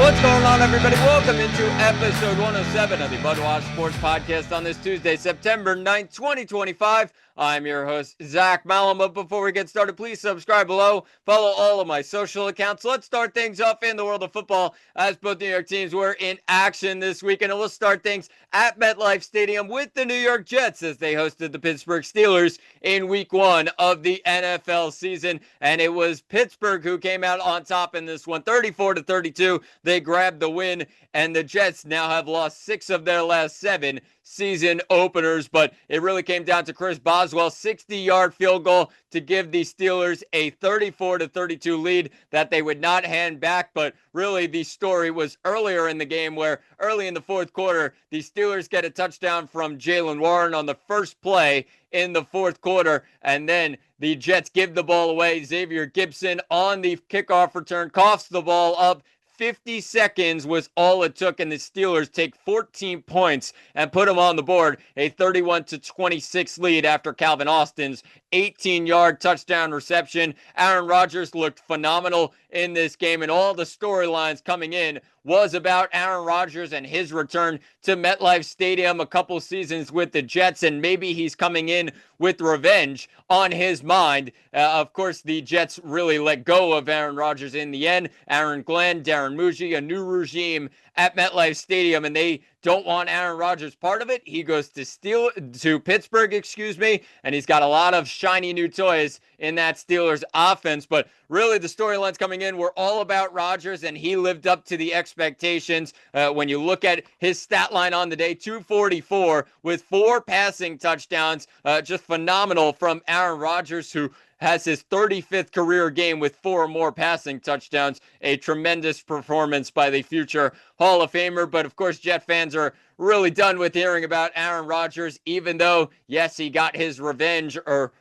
What's going on, everybody? Welcome into episode 107 of the MudWatch Sports Podcast on this Tuesday, September 9th, 2025. I'm your host, Zach Malum. But before we get started, please subscribe below. Follow all of my social accounts. Let's start things off in the world of football as both New York teams were in action this weekend. And we'll start things at MetLife Stadium with the New York Jets as they hosted the Pittsburgh Steelers in week one of the NFL season. And it was Pittsburgh who came out on top in this one, 34-32. They grabbed the win, and the Jets now have lost 6 of their last 7 season openers, but it really came down to Chris Boswell's 60-yard field goal to give the Steelers a 34-32 lead that they would not hand back. But really the story was earlier in the game, where early in the fourth quarter, the Steelers get a touchdown from Jaylen Warren on the first play in the fourth quarter, and then the Jets give the ball away. Xavier Gipson on the kickoff return coughs the ball up. 50 seconds was all it took, and the Steelers take 14 points and put them on the board, a 31-26 lead after Calvin Austin's 18-yard touchdown reception. Aaron Rodgers looked phenomenal in this game, and all the storylines coming in was about Aaron Rodgers and his return to MetLife Stadium a couple seasons with the Jets, and maybe he's coming in with revenge on his mind. Of course, the Jets really let go of Aaron Rodgers in the end. Aaron Glenn, Darren Muji, a new regime at MetLife Stadium, and they don't want Aaron Rodgers part of it. He goes to Pittsburgh, and he's got a lot of shiny new toys in that Steelers offense. But really, the storylines coming in were all about Rodgers, and he lived up to the expectations. When you look at his stat line on the day, 244 with 4 passing touchdowns, just phenomenal from Aaron Rodgers, who has his 35th career game with 4 more passing touchdowns. A tremendous performance by the future Hall of Famer. But of course, Jet fans are really done with hearing about Aaron Rodgers, even though, yes, he got his revenge or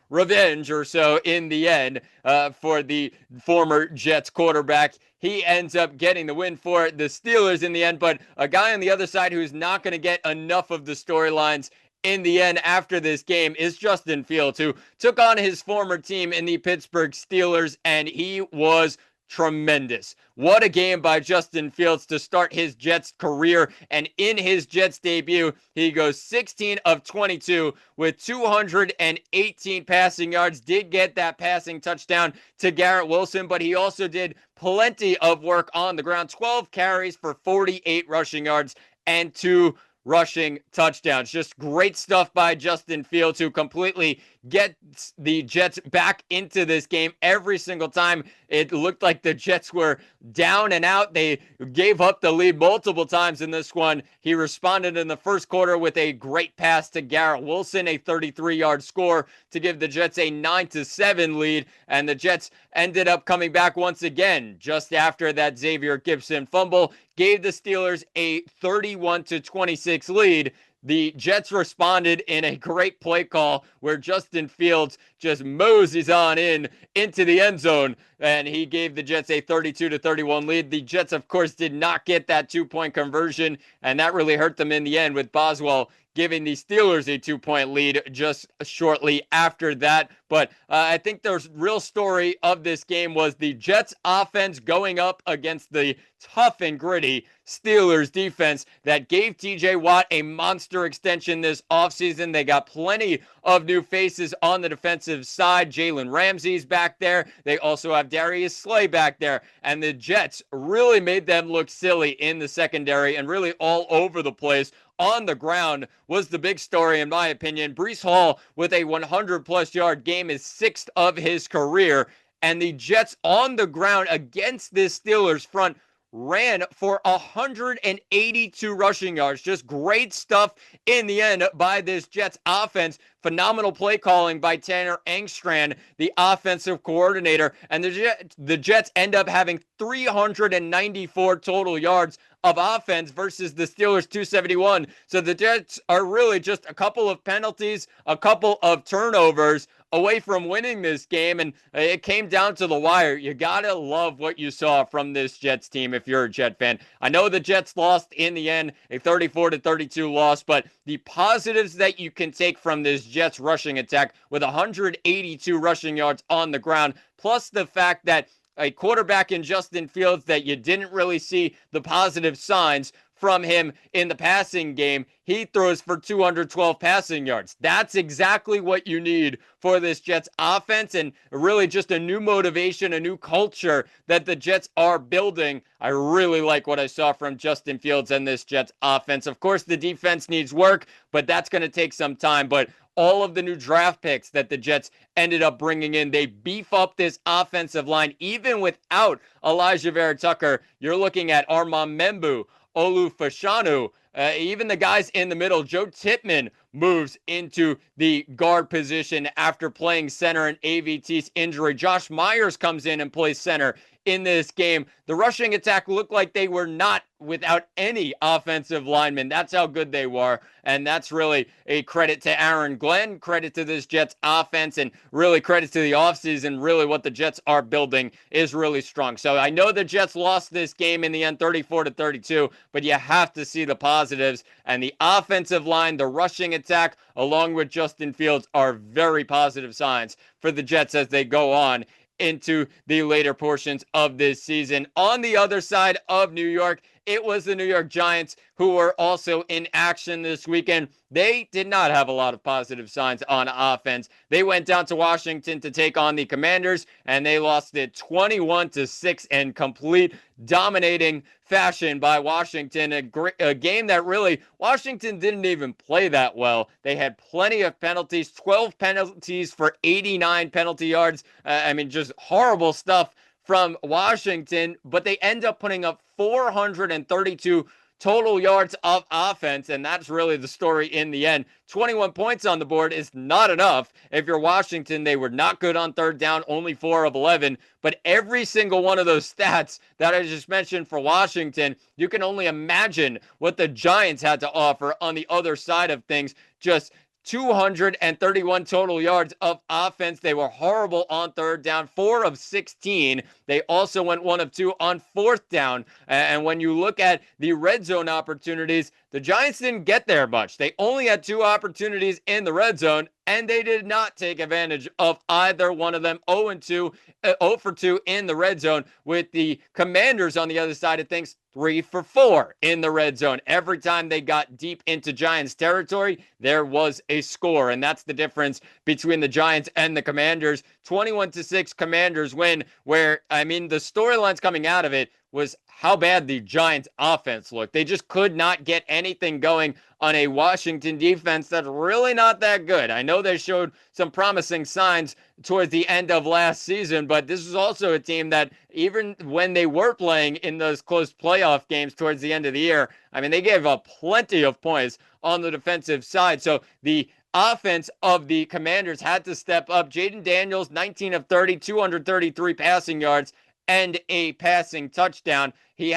so in the end for the former Jets quarterback. He ends up getting the win for the Steelers in the end. But a guy on the other side who's not going to get enough of the storylines in the end after this game is Justin Fields, who took on his former team in the Pittsburgh Steelers, and he was tremendous. What a game by Justin Fields to start his Jets career. And in his Jets debut, he goes 16 of 22 with 218 passing yards. Did get that passing touchdown to Garrett Wilson, but he also did plenty of work on the ground. 12 carries for 48 rushing yards and 2 rushing touchdowns. Just great stuff by Justin Fields, who completely gets the Jets back into this game every single time. It looked like the Jets were down and out. They gave up the lead multiple times in this one. He responded in the first quarter with a great pass to Garrett Wilson, a 33-yard score to give the Jets a 9-7 lead, and the Jets ended up coming back once again just after that Xavier Gipson fumble gave the Steelers a 31-26 lead. The Jets responded in a great play call where Justin Fields just moseys on into the end zone, and he gave the Jets a 32-31 lead. The Jets, of course, did not get that 2-point conversion, and that really hurt them in the end, with Boswell giving the Steelers a 2-point lead just shortly after that. But I think the real story of this game was the Jets offense going up against the tough and gritty Steelers defense that gave TJ Watt a monster extension this offseason. They got plenty of new faces on the defensive side. Jalen Ramsey's back there. They also have Darius Slay back there. And the Jets really made them look silly in the secondary and really all over the place. On the ground was the big story, in my opinion. Breece Hall with a 100-plus yard game, is 6th of his career. And the Jets on the ground against this Steelers front ran for 182 rushing yards. Just great stuff in the end by this Jets offense. Phenomenal play calling by Tanner Engstrand, the offensive coordinator. And the Jets end up having 394 total yards of offense versus the Steelers 271. So the Jets are really just a couple of penalties, a couple of turnovers away from winning this game, and it came down to the wire. You gotta love what you saw from this Jets team if you're a Jet fan. I know the Jets lost in the end, a 34-32 loss, but the positives that you can take from this Jets rushing attack with 182 rushing yards on the ground, plus the fact that a quarterback in Justin Fields that you didn't really see the positive signs from him in the passing game. He throws for 212 passing yards. That's exactly what you need for this Jets offense, and really just a new motivation, a new culture that the Jets are building. I really like what I saw from Justin Fields and this Jets offense. Of course, the defense needs work, but that's going to take some time. But all of the new draft picks that the Jets ended up bringing in, they beef up this offensive line. Even without Elijah Vera-Tucker, you're looking at Armand Membu, Olu Fashanu, even the guys in the middle. Joe Tippmann moves into the guard position after playing center in AVT's injury. Josh Myers comes in and plays center in this game. The rushing attack looked like they were not without any offensive linemen. That's how good they were. And that's really a credit to Aaron Glenn, credit to this Jets offense, and really credit to the offseason. Really what the Jets are building is really strong. So I know the Jets lost this game in the end 34-32, but you have to see the positives. And the offensive line, the rushing attack, along with Justin Fields, are very positive signs for the Jets as they go on into the later portions of this season. On the other side of New York, it was the New York Giants who were also in action this weekend. They did not have a lot of positive signs on offense. They went down to Washington to take on the Commanders, and they lost it 21-6 in complete dominating fashion by Washington. A game that really Washington didn't even play that well. They had plenty of penalties, 12 penalties for 89 penalty yards. Just horrible stuff from Washington, but they end up putting up 432 total yards of offense, and that's really the story in the end. 21 points on the board is not enough. If you're Washington, they were not good on third down, only 4 of 11, but every single one of those stats that I just mentioned for Washington, you can only imagine what the Giants had to offer on the other side of things. Just 231 total yards of offense. They were horrible on third down, 4 of 16. They also went 1 of 2 on fourth down. And when you look at the red zone opportunities, the Giants didn't get there much. They only had 2 opportunities in the red zone, and they did not take advantage of either one of them. 0 for 2 in the red zone, with the Commanders on the other side of things 3 for 4 in the red zone. Every time they got deep into Giants territory, there was a score, and that's the difference between the Giants and the Commanders. 21-6 Commanders win, where, the storylines coming out of it was how bad the Giants offense looked. They just could not get anything going on a Washington defense that's really not that good. I know they showed some promising signs towards the end of last season, but this is also a team that even when they were playing in those close playoff games towards the end of the year, they gave up plenty of points on the defensive side. So the offense of the Commanders had to step up. Jaden Daniels, 19 of 30, 233 passing yards, and a passing touchdown. He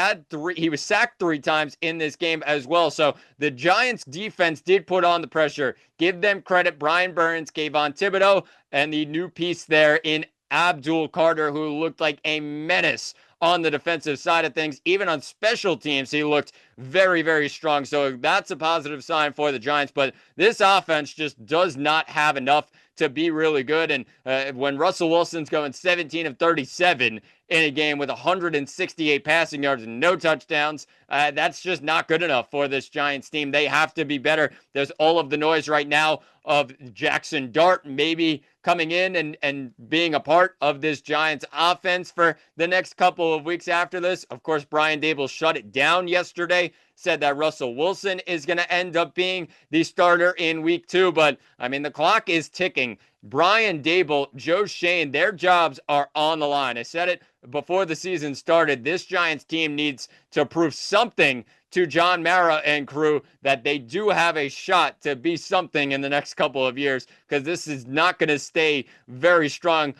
was sacked 3 times in this game as well. So the Giants defense did put on the pressure. Give them credit. Brian Burns, Kayvon Thibodeau, and the new piece there in Abdul Carter, who looked like a menace on the defensive side of things. Even on special teams, he looked very, very strong. So that's a positive sign for the Giants. But this offense just does not have enough to be really good. And when Russell Wilson's going 17 of 37 in a game with 168 passing yards and no touchdowns, that's just not good enough for this Giants team. They have to be better. There's all of the noise right now of Jackson Dart maybe coming in and being a part of this Giants offense for the next couple of weeks after this. Of course, Brian Daboll shut it down yesterday, said that Russell Wilson is going to end up being the starter in week 2. But, the clock is ticking. Brian Daboll, Joe Schoen, their jobs are on the line. I said it before the season started. This Giants team needs to prove something to John Mara and crew that they do have a shot to be something in the next couple of years, because this is not going to stay very strong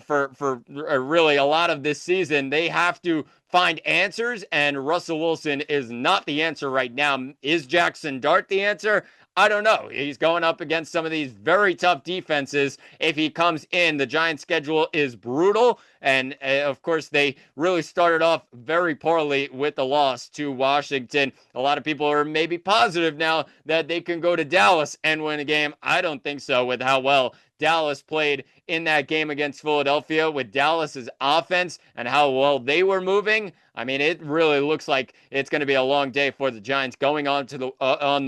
for really a lot of this season. They have to find answers, and Russell Wilson is not the answer right now. Is Jackson Dart the answer? I don't know. He's going up against some of these very tough defenses. If he comes in, the Giants' schedule is brutal. And, of course, they really started off very poorly with the loss to Washington. A lot of people are maybe positive now that they can go to Dallas and win a game. I don't think so with how well Dallas played in that game against Philadelphia with Dallas's offense and how well they were moving. I mean, it really looks like it's going to be a long day for the Giants going on to the on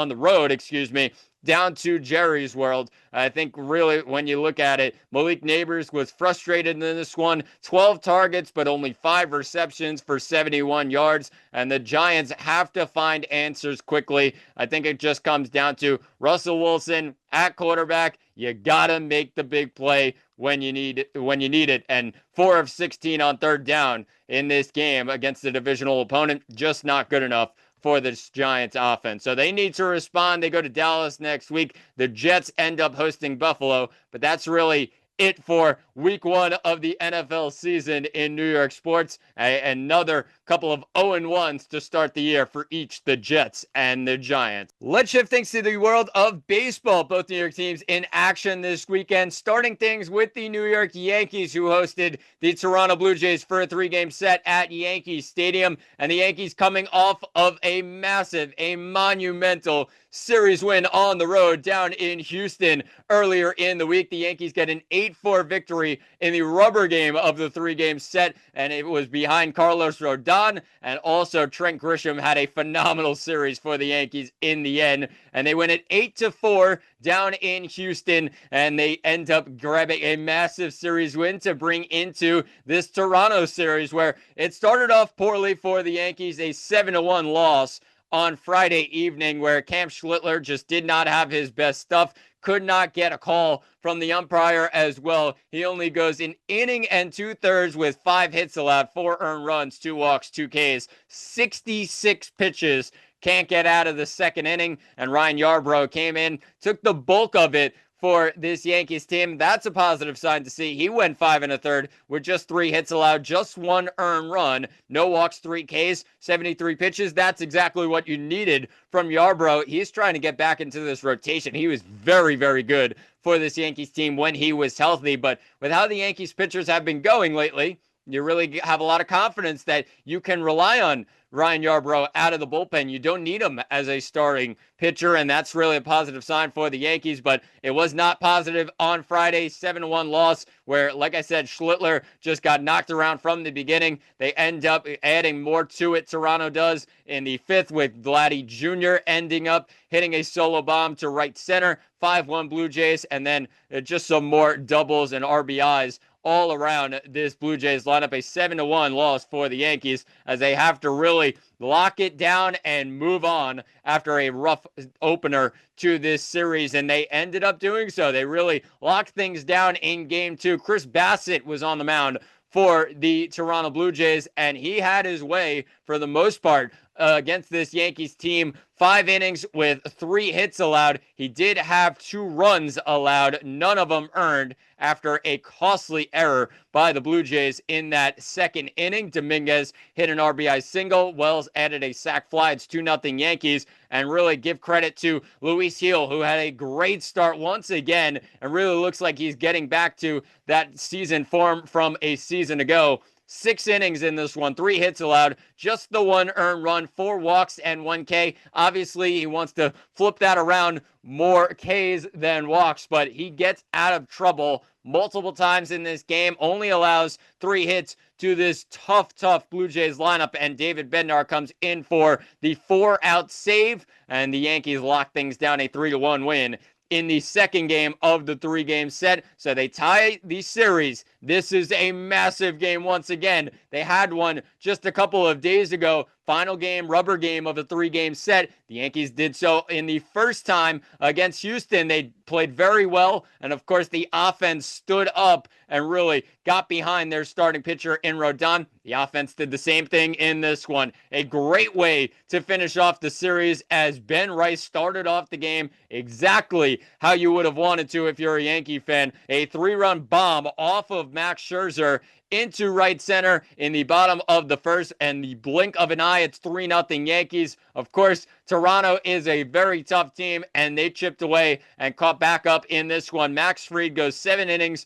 the road, excuse me, down to Jerry's World. I think really when you look at it, Malik Neighbors was frustrated in this one. 12 targets, but only 5 receptions for 71 yards. And the Giants have to find answers quickly. I think it just comes down to Russell Wilson at quarterback. You gotta make the big play when you need it. And 4 of 16 on third down in this game against the divisional opponent, just not good enough for this Giants offense. So they need to respond. They go to Dallas next week. The Jets end up hosting Buffalo, but that's really it for week 1 of the NFL season in New York sports. Another couple of 0-1s to start the year for each the Jets and the Giants. Let's shift things to the world of baseball. Both New York teams in action this weekend, starting things with the New York Yankees, who hosted the Toronto Blue Jays for a 3-game set at Yankee Stadium. And the Yankees coming off of a massive, a monumental series win on the road down in Houston earlier in the week. The Yankees get an 8-4 victory in the rubber game of the 3-game set, and it was behind Carlos Rodon, and also Trent Grisham had a phenomenal series for the Yankees in the end, and they win it 8-4 down in Houston, and they end up grabbing a massive series win to bring into this Toronto series, where it started off poorly for the Yankees, a 7-1 loss on Friday evening, where Cam Schlittler just did not have his best stuff, could not get a call from the umpire as well. He only goes an inning and 2/3 with 5 hits allowed, 4 earned runs, 2 walks, 2 Ks, 66 pitches. Can't get out of the second inning, and Ryan Yarbrough came in, took the bulk of it for this Yankees team. That's a positive sign to see. He went 5 1/3 with just 3 hits allowed, just 1 earned run, no walks, 3 Ks, 73 pitches. That's exactly what you needed from Yarbrough. He's trying to get back into this rotation. He was very, very good for this Yankees team when he was healthy, but with how the Yankees pitchers have been going lately, you really have a lot of confidence that you can rely on Ryan Yarbrough out of the bullpen. You don't need him as a starting pitcher, and that's really a positive sign for the Yankees, but it was not positive on Friday. 7-1 loss where, like I said, Schlittler just got knocked around from the beginning. They end up adding more to it, Toronto does, in the 5th, with Vladdy Jr. ending up hitting a solo bomb to right center. 5-1 Blue Jays, and then just some more doubles and RBIs all around this Blue Jays lineup. A 7-1 loss for the Yankees, as they have to really lock it down and move on after a rough opener to this series, and they ended up doing so. They really locked things down in game 2. Chris Bassett was on the mound for the Toronto Blue Jays, and he had his way for the most part against this Yankees team. 5 innings with 3 hits allowed. He did have 2 runs allowed, none of them earned, after a costly error by the Blue Jays in that second inning. Dominguez hit an RBI single. Wells added a sac fly. It's 2-0 Yankees. And really give credit to Luis Gil, who had a great start once again and really looks like he's getting back to that season form from a season ago. 6 innings in this one, 3 hits allowed, just the 1 earned run, 4 walks and 1 K. Obviously, he wants to flip that around, more Ks than walks, but he gets out of trouble multiple times in this game, only allows 3 hits to this tough Blue Jays lineup, and David Bednar comes in for the 4-out save, and the Yankees lock things down, a 3-1 win in the second game of the 3-game set. So they tie the series. This is a massive game once again. They had one just a couple of days ago. Final game, rubber game of a 3-game set. The Yankees did so in the first time against Houston. They played very well, and of course the offense stood up and really got behind their starting pitcher in Rodon. The offense did the same thing in this one. A great way to finish off the series, as Ben Rice started off the game exactly how you would have wanted to if you're a Yankee fan. A 3-run bomb off of Max Scherzer into right center in the bottom of the first, and the blink of an eye, it's 3-0 Yankees. Of course, Toronto is a very tough team, and they chipped away and caught back up in this one. Max Fried goes 7 innings,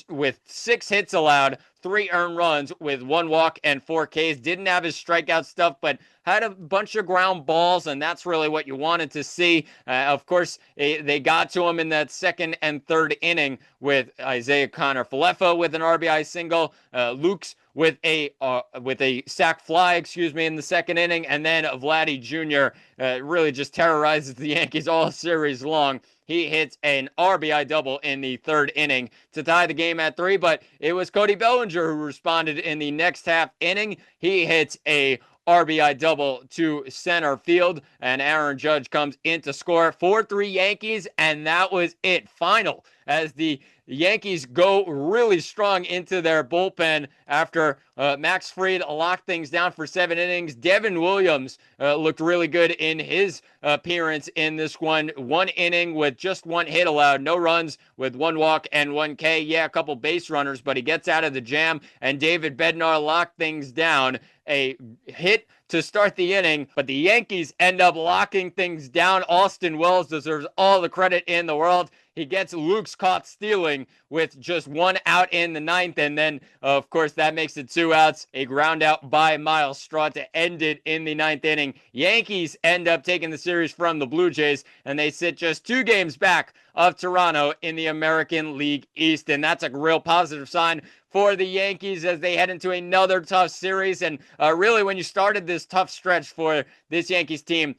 with 6 hits allowed, 3 earned runs with 1 walk and 4 Ks. Didn't have his strikeout stuff, but had a bunch of ground balls, and that's really what you wanted to see. Of course, they got to him in that second and third inning with Isaiah Connor-Falefa with an RBI single, Luke's with a sac fly, in the second inning, and then Vladdy Jr. Really just terrorizes the Yankees all series long. He hits an RBI double in the third inning to tie the game at 3, but it was Cody Bellinger who responded in the next half inning. He hits a RBI double to center field, and Aaron Judge comes in to score. 4-3 Yankees, and that was it. Final, as the Yankees go really strong into their bullpen after Max Fried locked things down for 7 innings. Devin Williams looked really good in his appearance in this one. 1 inning with just 1 hit allowed, no runs with 1 walk and 1 K. Yeah, a couple base runners, but he gets out of the jam, and David Bednar locked things down. A hit to start the inning, but the Yankees end up locking things down. Austin Wells deserves all the credit in the world. He gets Luke's caught stealing with just 1 out in the 9th, and then, of course, that makes it 2 outs. A ground out by Miles Straw to end it in the 9th inning. Yankees end up taking the series from the Blue Jays, and they sit just 2 games back of Toronto in the American League East, and that's a real positive sign for the Yankees as they head into another tough series. And really, when you started this tough stretch for this Yankees team,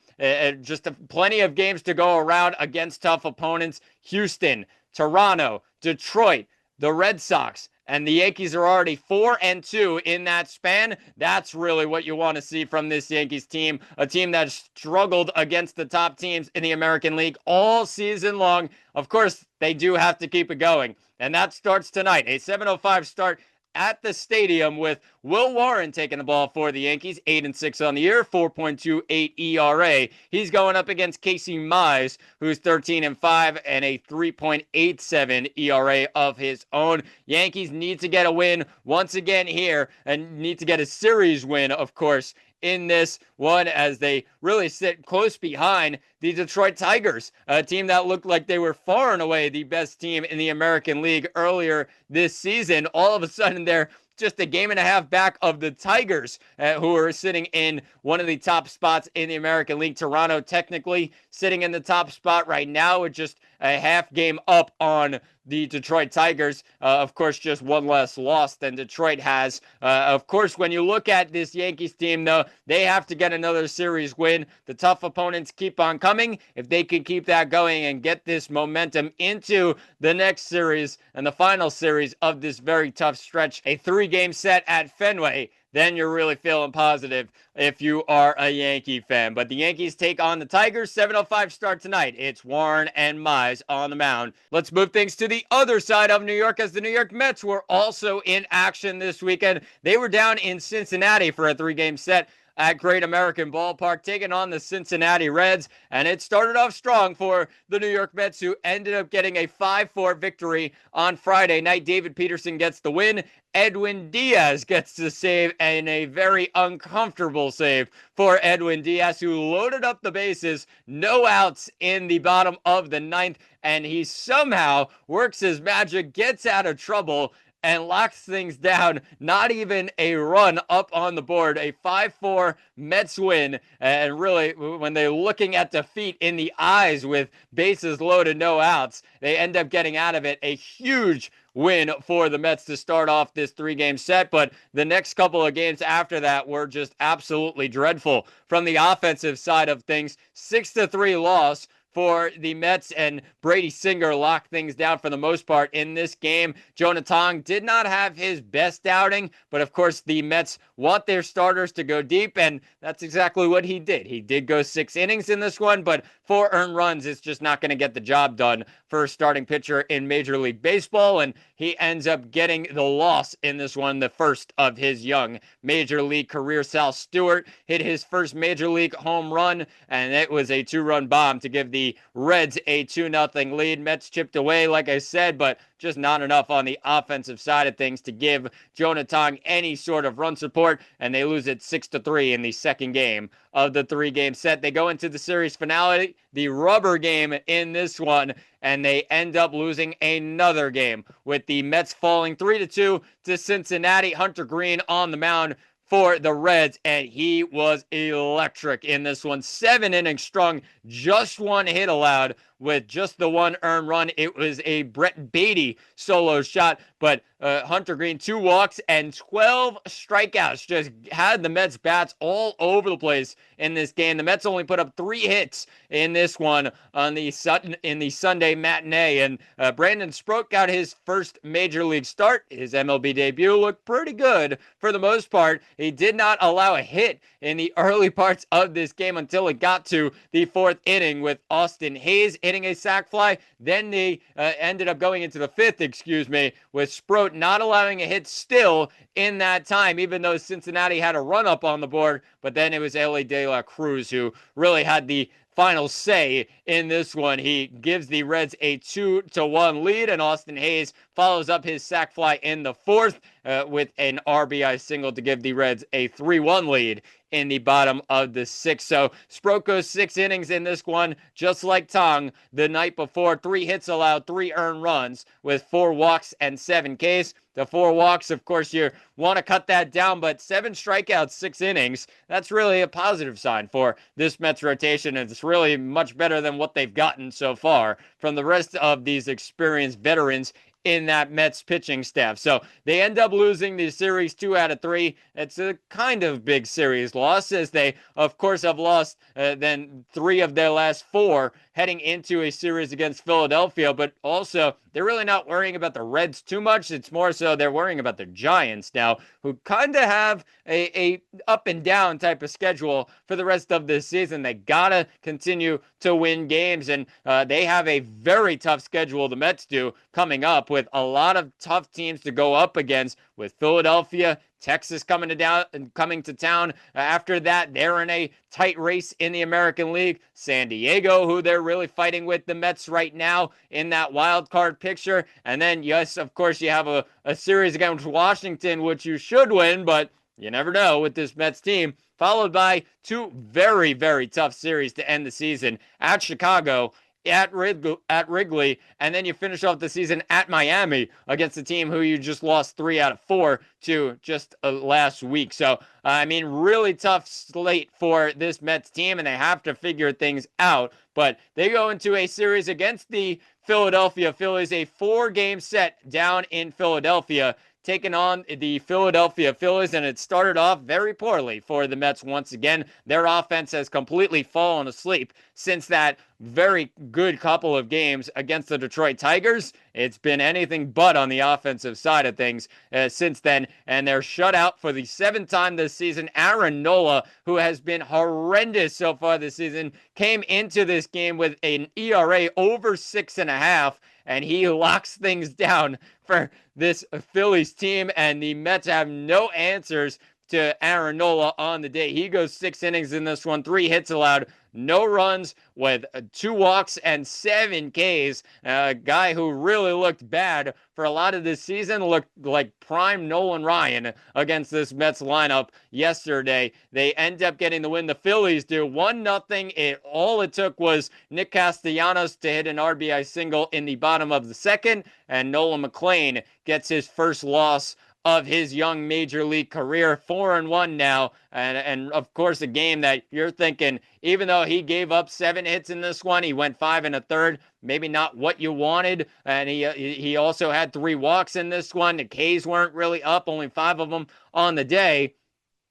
just plenty of games to go around against tough opponents. Houston, Toronto, Detroit, the Red Sox, and the Yankees are already 4-2 in that span. That's really what you want to see from this Yankees team, a team that struggled against the top teams in the American League all season long. Of course, they do have to keep it going, and that starts tonight. A 7:05 start at the stadium with Will Warren taking the ball for the Yankees, 8-6 on the year, 4.28 ERA. He's going up against Casey Mize, who's 13-5 and a 3.87 ERA of his own. Yankees need to get a win once again here, and need to get a series win, of course, in this one, as they really sit close behind the Detroit Tigers, a team that looked like they were far and away the best team in the American League earlier this season. All of a sudden, they're just a game and a half back of the Tigers, who are sitting in one of the top spots in the American League. Toronto technically sitting in the top spot right now with just a half game up on the Detroit Tigers. Of course, just 1 less loss than Detroit has. Of course, when you look at this Yankees team, though, they have to get another series win. The tough opponents keep on coming. If they can keep that going and get this momentum into the next series and the final series of this very tough stretch, a 3-game set at Fenway, then you're really feeling positive if you are a Yankee fan. But the Yankees take on the Tigers. 7:05 start tonight. It's Warren and Mize on the mound. Let's move things to the other side of New York, as the New York Mets were also in action this weekend. They were down in Cincinnati for a 3-game set at Great American Ballpark, taking on the Cincinnati Reds, and it started off strong for the New York Mets, who ended up getting a 5-4 victory on Friday night. David Peterson gets the win. Edwin Diaz gets the save, and a very uncomfortable save for Edwin Diaz, who loaded up the bases, no outs in the bottom of the 9th, and he somehow works his magic, gets out of trouble, and locks things down. Not even a run up on the board. A 5-4 Mets win. And really, when they're looking at defeat in the eyes with bases loaded, no outs, they end up getting out of it. A huge win for the Mets to start off this 3-game set, but the next couple of games after that were just absolutely dreadful. From the offensive side of things, 6-3 loss for the Mets, and Brady Singer locked things down for the most part in this game. Jonah Tong did not have his best outing, but of course the Mets want their starters to go deep, and that's exactly what he did. He did go 6 innings in this one, but 4 earned runs is just not going to get the job done for a starting pitcher in Major League Baseball, and he ends up getting the loss in this one, the first of his young Major League career. Sal Stewart hit his first Major League home run, and it was a 2-run bomb to give the the Reds a 2-0 lead. Mets chipped away, like I said, but just not enough on the offensive side of things to give Jonah Tong any sort of run support, and they lose it 6-3 in the second game of the 3-game set. They go into the series finale, the rubber game in this one, and they end up losing another game with the Mets falling 3-2 to Cincinnati. Hunter Greene on the mound for the Reds, and he was electric in this one. 7 innings strung, just 1 hit allowed with just the 1 earned run. It was a Brett Beatty solo shot, but Hunter Greene, 2 walks and 12 strikeouts, just had the Mets bats all over the place in this game. The Mets only put up 3 hits in this one in the Sunday matinee, and Brandon Sproat got his first major league start. His MLB debut looked pretty good for the most part. He did not allow a hit in the early parts of this game until it got to the 4th inning with Austin Hayes hitting a sac fly. Then they ended up going into the 5th, with Sproat not allowing a hit still in that time, even though Cincinnati had a run up on the board. But then it was Elly De La Cruz who really had the final say in this one. He gives the Reds a 2-1 lead, and Austin Hayes follows up his sac fly in the 4th with an RBI single to give the Reds a 3-1 lead in the bottom of the 6th. So Sproat goes 6 innings in this one, just like Tong the night before. 3 hits allowed, 3 earned runs with 4 walks and 7 Ks. The 4 walks, of course, you want to cut that down, but 7 strikeouts, 6 innings, that's really a positive sign for this Mets rotation, and it's really much better than what they've gotten so far from the rest of these experienced veterans in that Mets pitching staff. So they end up losing the series 2 out of 3. It's a kind of big series loss, as they, of course, have lost then 3 of their last 4 heading into a series against Philadelphia, but also they're really not worrying about the Reds too much. It's more so they're worrying about the Giants now, who kind of have a up and down type of schedule for the rest of this season. They gotta continue to win games, and they have a very tough schedule, the Mets do, coming up, with a lot of tough teams to go up against, with Philadelphia, Texas coming to town. After that, they're in a tight race in the American League. San Diego, who they're really fighting with the Mets right now in that wild card picture. And then, yes, of course, you have a series against Washington, which you should win, but you never know with this Mets team. Followed by 2 very, very tough series to end the season at Chicago, at Wrigley, and then you finish off the season at Miami against a team who you just lost 3 out of 4 to just last week. So, really tough slate for this Mets team, and they have to figure things out. But they go into a series against the Philadelphia Phillies, a 4-game set down in Philadelphia, taking on the Philadelphia Phillies, and it started off very poorly for the Mets once again. Their offense has completely fallen asleep since that very good couple of games against the Detroit Tigers. It's been anything but on the offensive side of things since then, and they're shut out for the 7th time this season. Aaron Nola, who has been horrendous so far this season, came into this game with an ERA over 6.5, and he locks things down for this Phillies team, and the Mets have no answers to Aaron Nola on the day. He goes 6 innings in this one, 3 hits allowed, no runs, with 2 walks and 7 Ks. A guy who really looked bad for a lot of this season, looked like prime Nolan Ryan against this Mets lineup yesterday. They end up getting the win. The Phillies do 1-0. All it took was Nick Castellanos to hit an RBI single in the bottom of the 2nd, and Nolan McLean gets his first loss of his young major league career. 4-1 now, and of course a game that you're thinking, even though he gave up 7 hits in this one, he went 5 1/3, maybe not what you wanted, and he also had 3 walks in this one. The Ks weren't really up, only 5 of them on the day.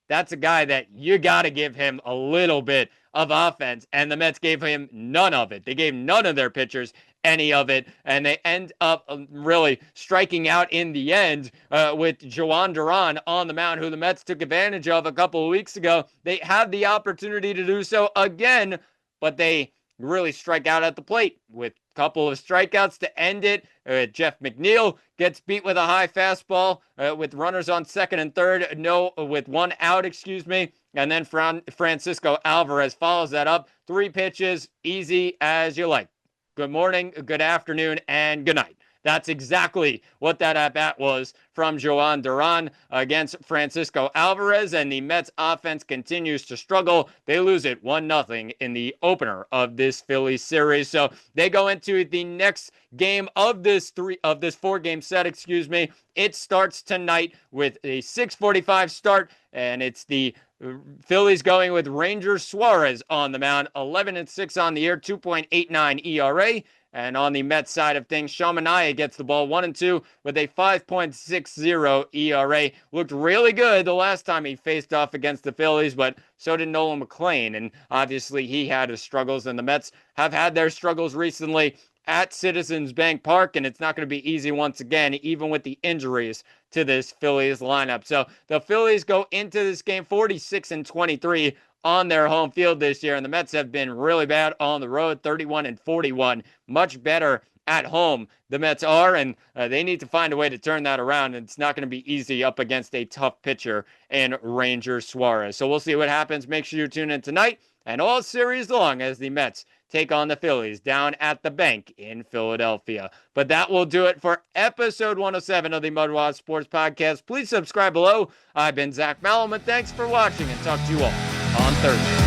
That's a guy that you got to give him a little bit of offense, and the Mets gave him none of it. They gave none of their pitchers any of it, and they end up really striking out in the end with Joan Duran on the mound, who the Mets took advantage of a couple of weeks ago. They have the opportunity to do so again, but they really strike out at the plate with couple of strikeouts to end it. Jeff McNeil gets beat with a high fastball with runners on second and third, with one out, and then Francisco Alvarez follows that up. 3 pitches, easy as you like. Good morning, good afternoon, and good night. That's exactly what that at-bat was from Jhoan Duran against Francisco Alvarez, and the Mets offense continues to struggle. They lose it 1-0 in the opener of this Phillies series. So they go into the next game of this 4-game set, It starts tonight with a 6:45 start, and it's the Phillies going with Ranger Suarez on the mound, 11-6 on the year, 2.89 ERA. And on the Mets side of things, Sean Manaea gets the ball 1-2 with a 5.60 ERA. Looked really good the last time he faced off against the Phillies, but so did Nolan McLean. And obviously he had his struggles, and the Mets have had their struggles recently at Citizens Bank Park, and it's not going to be easy once again, even with the injuries to this Phillies lineup. So the Phillies go into this game 46-23 on their home field this year, and the Mets have been really bad on the road, 31-41, much better at home the Mets are, and they need to find a way to turn that around, and it's not going to be easy up against a tough pitcher in Ranger Suarez. So we'll see what happens. Make sure you tune in tonight and all series long as the Mets take on the Phillies down at the bank in Philadelphia. But that will do it for episode 107 of the MudWatch Sports Podcast. Please subscribe below. I've been Zach Malum, and thanks for watching, and talk to you all on Thursday.